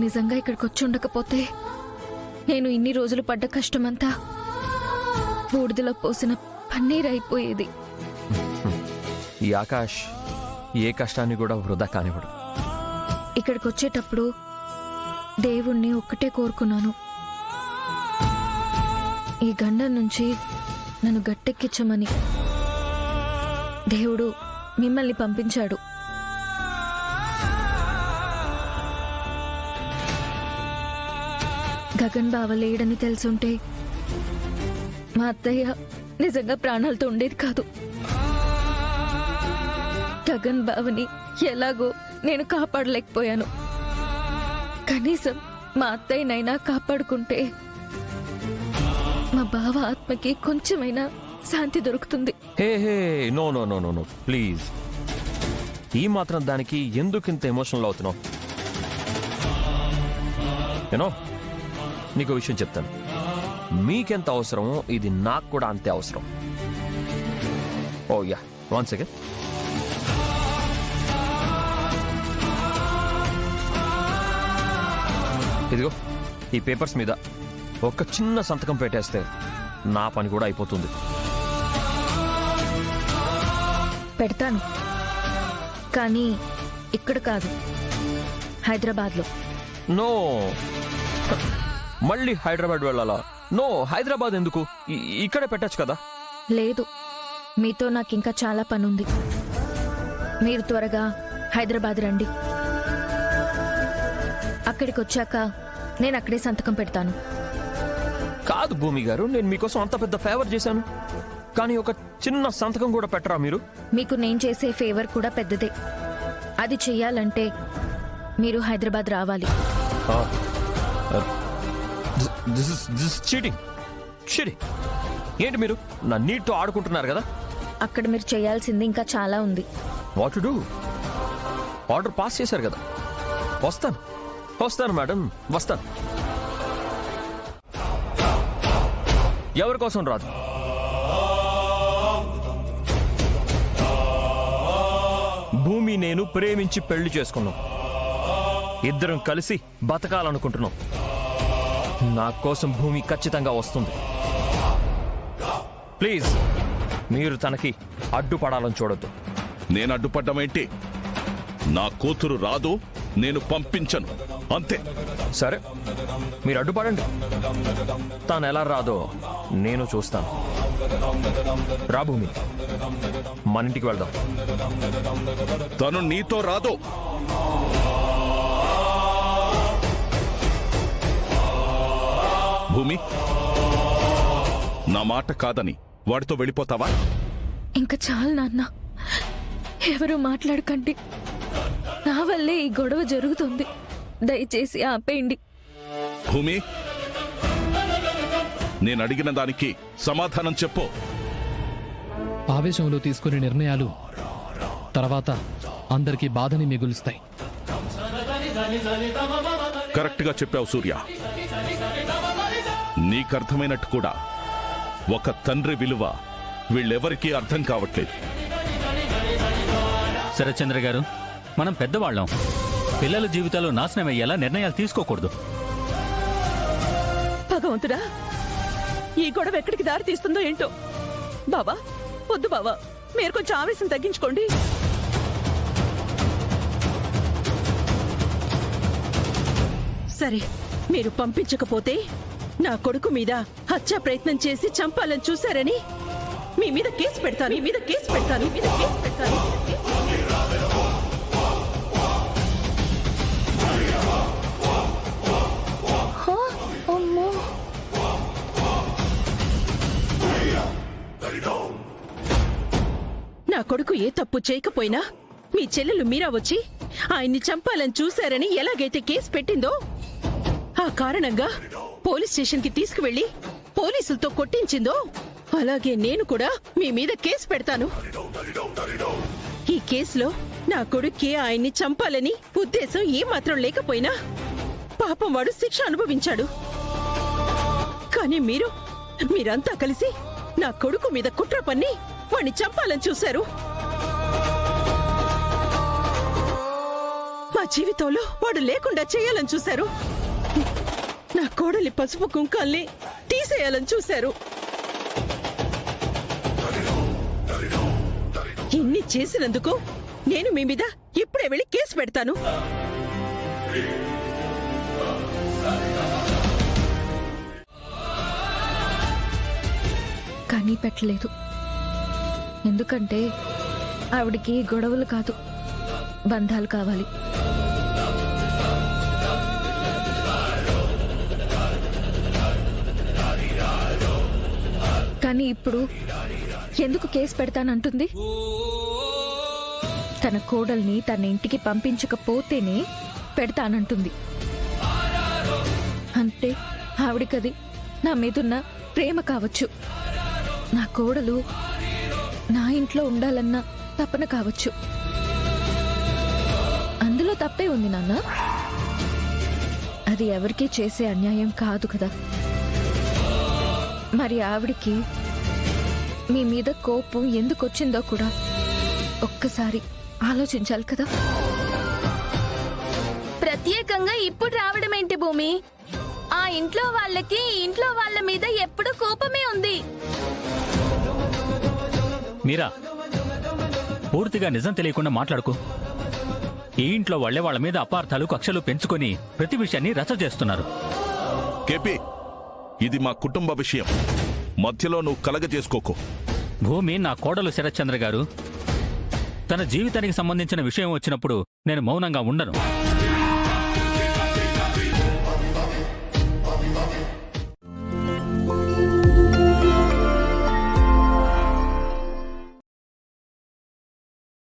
నిజంగా ఇక్కడికి వచ్చి ఉండకపోతే నేను ఇన్ని రోజులు పడ్డ కష్టమంతా బూడిదలో పోసిన పన్నీర్ అయిపోయేది. ఈ ఆకాష్ ఏ కష్టాన్ని కూడా వృధా కానివ్వడు. ఇక్కడికి వచ్చేటప్పుడు దేవుణ్ణి ఒక్కటే కోరుకున్నాను, ఈ గండం నుంచి నన్ను గట్టెక్కించమని. దేవుడు మిమ్మల్ని పంపించాడు. గగన్ బావ లేడని తెలుసుంటే మా అత్తయ్య నిజంగా ప్రాణాలతో ఉండేది కాదు. గగన్ బావని ఎలాగో నేను కాపాడలేకపోయాను. కనీసం మా అత్తయ్యనైనా కాపాడుకుంటే మా బావ ఆత్మకి కొంచెమైనా శాంతి దొరుకుతుంది. Hey hey no no no no no please, ఈ మాత్రం దానికి ఎందుకింత ఎమోషనల్ అవుతున్నావు? యూనో, నీకు విషయం చెప్తాను. మీకెంత అవసరమో ఇది నాకు కూడా అంతే అవసరం. ఓ యా, 1 సెకండ్. ఇదిగో ఈ పేపర్స్ మీద ఒక చిన్న సంతకం పెట్టేస్తే నా పని కూడా అయిపోతుంది. పెడతాను, కానీ ఇక్కడ కాదు, హైదరాబాద్లో. నో, మళ్ళీ హైదరాబాద్ వెళ్ళాలా? నో, హైదరాబాద్ ఎందుకు? ఇక్కడే పెట్టచ్చు కదా. లేదు, మీతో నాకింకా చాలా పనుంది. మీరు త్వరగా హైదరాబాద్ రండి. అక్కడికి వచ్చాక నేను అక్కడే సంతకం పెడతాను. కాదు భూమి గారు, నేను మీకోసం అంత పెద్ద ఫేవర్ చేశాను, కానీ ఒక చిన్న సంతకం కూడా పెట్టరా మీరు? మీకు నేను చేసే ఫేవర్ కూడా పెద్దదే. అది చెయ్యాలంటే మీరు హైదరాబాద్ రావాలి. చీటింగ్. ఏంటి మీరు నా నీటితో ఆడుకుంటున్నారు కదా? అక్కడ మీరు చేయాల్సింది ఇంకా చాలా ఉంది. What to do? Order pass చేశారు కదా. వస్తాను మేడం, వస్తాను. ఎవరి కోసం రాదు. భూమి నేను ప్రేమించి పెళ్లి చేసుకున్నాం. ఇద్దరం కలిసి బతకాలనుకుంటున్నాం. నా కోసం భూమి ఖచ్చితంగా వస్తుంది. ప్లీజ్, మీరు తనకి అడ్డుపడాలని చూడొద్దు. నేను అడ్డుపడ్డమేంటి? నా కూతురు రాదు, నేను పంపించను, అంతే. సరే, మీరు అడ్డుపడండి. తాను ఎలా రాదో నేను చూస్తాను. రా భూమి, మన ఇంటికి వెళ్దాం. తను నీతో రాదు. భూమి, నా మాట కాదని వాడితో వెళ్ళిపోతావా? ఇంకా చాలు నాన్న, ఎవరు మాట్లాడకండి. నా వల్లే ఈ గొడవ జరుగుతుంది. దయచేసి ఆపేయండి. భూమి, నేను అడిగిన దానికి సమాధానం చెప్పు. ఆవేశంలో తీసుకునే నిర్ణయాలు తర్వాత అందరికీ బాధని మిగులుస్తాయి. కరెక్ట్ గా చెప్పావు సూర్య. నీకర్థమైనట్టు కూడా ఒక తండ్రి విలువ వీళ్ళెవరికీ అర్థం కావట్లేదు. శరత్చంద్ర గారు, మనం పెద్దవాళ్ళం. పిల్లల జీవితాలు నాశనమయ్యేలా నిర్ణయాలు తీసుకోకూడదు. భగవంతుడా, ఈ గొడవ ఎక్కడికి దారి తీస్తుందో ఏంటో. బాబా, వద్దు బావా, మీరు కొంచెం ఆవేశం తగ్గించుకోండి. సరే, మీరు పంపించకపోతే నా కొడుకు మీద హత్యా ప్రయత్నం చేసి చంపాలని చూశారని మీ మీద కేసు పెడతాను. నా కొడుకు ఏ తప్పు చేయకపోయినా మీ చెల్లెలు మీరా వచ్చి ఆయన్ని చంపాలని చూశారని ఎలాగైతే కేసు పెట్టిందో, ఆ కారణంగా పోలీస్ స్టేషన్ కి తీసుకువెళ్లి పోలీసులతో కొట్టించిందో, అలాగే నేను కూడా మీ మీద కేసు పెడతాను. ఈ కేసులో నా కొడుక్కి ఆయన్ని చంపాలని ఉద్దేశం ఏమాత్రం లేకపోయినా పాపం వాడు శిక్ష అనుభవించాడు. కానీ మీరంతా కలిసి నా కొడుకు మీద కుట్ర పన్ని వాణ్ణి చంపాలని చూశారు. మా జీవితంలో వాడు లేకుండా చేయాలని చూశారు. నా కోడలి పసుపు కుంకాల్ని తీసేయాలని చూశారు. ఇన్ని చేసినందుకు నేను మీ మీద ఇప్పుడే వెళ్ళి కేసు పెడతాను. కానీ పెట్టలేదు. ఎందుకంటే ఆవిడికి గొడవలు కాదు, బంధాలు కావాలి. కానీ ఇప్పుడు ఎందుకు కేసు పెడతానంటుంది? తన కోడల్ని తన ఇంటికి పంపించకపోతేనే పెడతానంటుంది. అంటే ఆవిడికది నా మీదున్న ప్రేమ కావచ్చు, నా కోడలు నా ఇంట్లో ఉండాలన్న తపన కావచ్చు. అందులో తప్పే ఉంది నాన్న. అది ఎవరికీ చేసే అన్యాయం కాదు కదా. మరి ఆవిడికి మీ మీద కోపం ఎందుకొచ్చిందో కూడా ఒక్కసారి ఆలోచించాలి కదా. ప్రత్యేకంగా ఇప్పుడు రావడం ఏంటి భూమి? ఆ ఇంట్లో వాళ్ళకి ఈ ఇంట్లో వాళ్ళ మీద ఎప్పుడు కోపమే ఉంది. మీరా, పూర్తిగా నిజం తెలియకుండా మాట్లాడుకో. ఈ ఇంట్లో వాళ్లే వాళ్ళ మీద అపార్థాలు కక్షలు పెంచుకొని ప్రతి విషయాన్ని రచ్చ చేస్తున్నారు. కేపీ, ఇది మా కుటుంబ విషయం, మధ్యలో నువ్వు కలగజేసుకోకు. భూమి నా కోడలు శరత్చంద్ర గారు. తన జీవితానికి సంబంధించిన విషయం వచ్చినప్పుడు నేను మౌనంగా ఉండను.